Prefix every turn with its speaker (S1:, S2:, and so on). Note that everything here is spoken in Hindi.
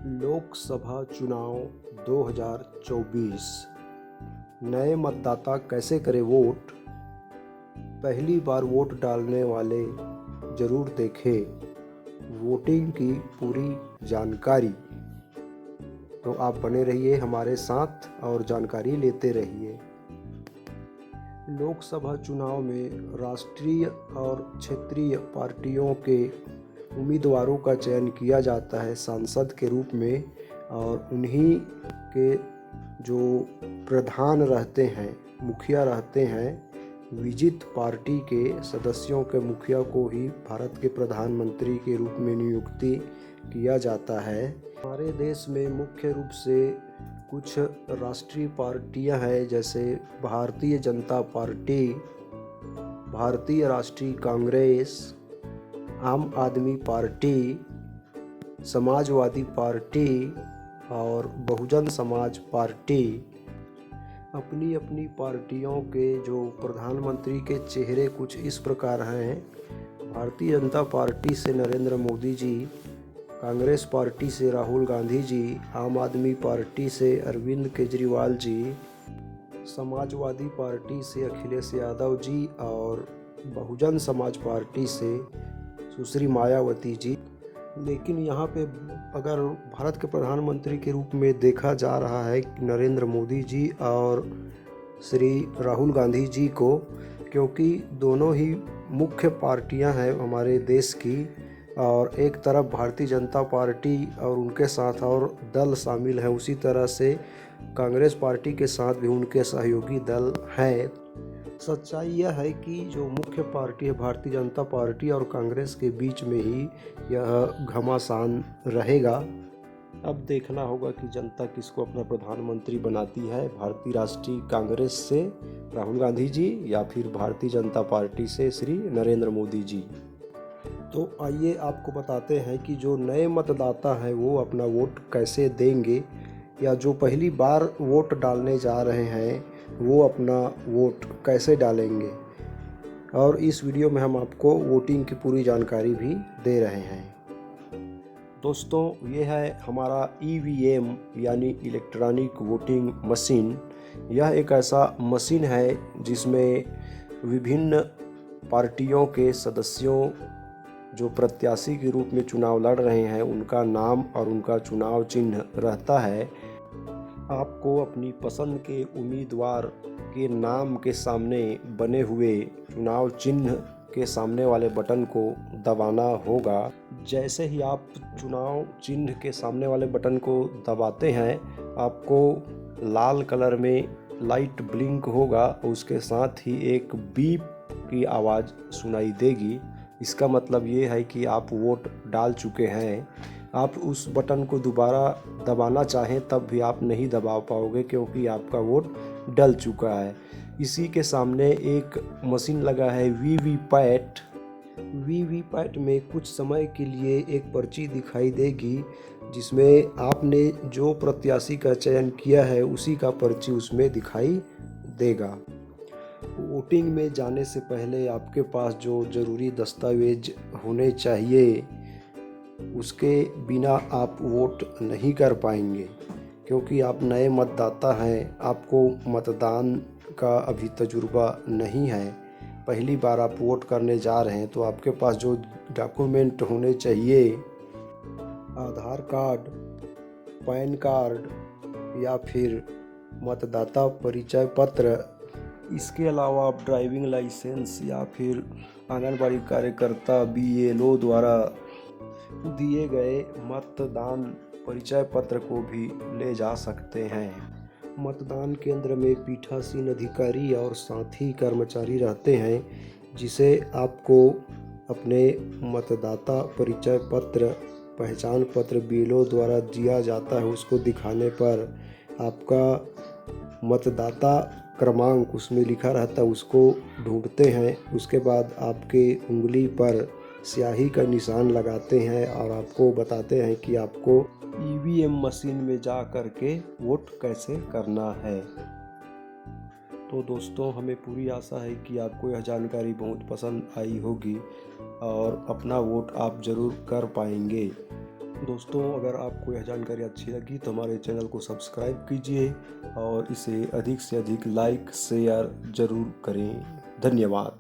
S1: लोकसभा चुनाव 2024। नए मतदाता कैसे करें वोट। पहली बार वोट डालने वाले ज़रूर देखें वोटिंग की पूरी जानकारी। तो आप बने रहिए हमारे साथ और जानकारी लेते रहिए। लोकसभा चुनाव में राष्ट्रीय और क्षेत्रीय पार्टियों के उम्मीदवारों का चयन किया जाता है सांसद के रूप में, और उन्हीं के जो प्रधान रहते हैं, मुखिया रहते हैं, विजित पार्टी के सदस्यों के मुखिया को ही भारत के प्रधानमंत्री के रूप में नियुक्ति किया जाता है। हमारे देश में मुख्य रूप से कुछ राष्ट्रीय पार्टियां हैं, जैसे भारतीय जनता पार्टी, भारतीय राष्ट्रीय कांग्रेस, आम आदमी पार्टी, समाजवादी पार्टी और बहुजन समाज पार्टी। अपनी अपनी पार्टियों के जो प्रधानमंत्री के चेहरे कुछ इस प्रकार हैं। भारतीय जनता पार्टी से नरेंद्र मोदी जी, कांग्रेस पार्टी से राहुल गांधी जी, आम आदमी पार्टी से अरविंद केजरीवाल जी, समाजवादी पार्टी से अखिलेश यादव जी और बहुजन समाज पार्टी से सुश्री मायावती जी। लेकिन यहाँ पे अगर भारत के प्रधानमंत्री के रूप में देखा जा रहा है नरेंद्र मोदी जी और श्री राहुल गांधी जी को, क्योंकि दोनों ही मुख्य पार्टियां हैं हमारे देश की। और एक तरफ भारतीय जनता पार्टी और उनके साथ और दल शामिल हैं, उसी तरह से कांग्रेस पार्टी के साथ भी उनके सहयोगी दल हैं। सच्चाई यह है कि जो मुख्य पार्टी है भारतीय जनता पार्टी और कांग्रेस के बीच में ही यह घमासान रहेगा। अब देखना होगा कि जनता किसको अपना प्रधानमंत्री बनाती है, भारतीय राष्ट्रीय कांग्रेस से राहुल गांधी जी या फिर भारतीय जनता पार्टी से श्री नरेंद्र मोदी जी। तो आइए आपको बताते हैं कि जो नए मतदाता हैं वो अपना वोट कैसे देंगे, या जो पहली बार वोट डालने जा रहे हैं वो अपना वोट कैसे डालेंगे। और इस वीडियो में हम आपको वोटिंग की पूरी जानकारी भी दे रहे हैं। दोस्तों, ये है हमारा EVM यानी इलेक्ट्रॉनिक वोटिंग मशीन। यह एक ऐसा मशीन है जिसमें विभिन्न पार्टियों के सदस्यों जो प्रत्याशी के रूप में चुनाव लड़ रहे हैं उनका नाम और उनका चुनाव चिन्ह रहता है। आपको अपनी पसंद के उम्मीदवार के नाम के सामने बने हुए चुनाव चिन्ह के सामने वाले बटन को दबाना होगा। जैसे ही आप चुनाव चिन्ह के सामने वाले बटन को दबाते हैं, आपको लाल कलर में लाइट ब्लिंक होगा, उसके साथ ही एक बीप की आवाज़ सुनाई देगी। इसका मतलब ये है कि आप वोट डाल चुके हैं। आप उस बटन को दोबारा दबाना चाहें तब भी आप नहीं दबा पाओगे, क्योंकि आपका वोट डल चुका है। इसी के सामने एक मशीन लगा है वीवीपैट। वीवीपैट में कुछ समय के लिए एक पर्ची दिखाई देगी, जिसमें आपने जो प्रत्याशी का चयन किया है उसी का पर्ची उसमें दिखाई देगा। वोटिंग में जाने से पहले आपके पास जो ज़रूरी दस्तावेज होने चाहिए, उसके बिना आप वोट नहीं कर पाएंगे, क्योंकि आप नए मतदाता हैं, आपको मतदान का अभी तजुर्बा नहीं है, पहली बार आप वोट करने जा रहे हैं। तो आपके पास जो डॉक्यूमेंट होने चाहिए, आधार कार्ड, पैन कार्ड या फिर मतदाता परिचय पत्र, इसके अलावा आप ड्राइविंग लाइसेंस या फिर आंगनबाड़ी कार्यकर्ता BLO द्वारा दिए गए मतदान परिचय पत्र को भी ले जा सकते हैं। मतदान केंद्र में पीठासीन अधिकारी और साथी कर्मचारी रहते हैं, जिसे आपको अपने मतदाता परिचय पत्र, पहचान पत्र BLO द्वारा दिया जाता है, उसको दिखाने पर आपका मतदाता क्रमांक उसमें लिखा रहता है, उसको ढूंढते हैं। उसके बाद आपके उंगली पर स्याही का निशान लगाते हैं और आपको बताते हैं कि आपको EVM मशीन में जा कर के वोट कैसे करना है। तो दोस्तों, हमें पूरी आशा है कि आपको यह जानकारी बहुत पसंद आई होगी और अपना वोट आप ज़रूर कर पाएंगे। दोस्तों, अगर आपको यह जानकारी अच्छी लगी तो हमारे चैनल को सब्सक्राइब कीजिए और इसे अधिक से अधिक लाइक शेयर ज़रूर करें। धन्यवाद।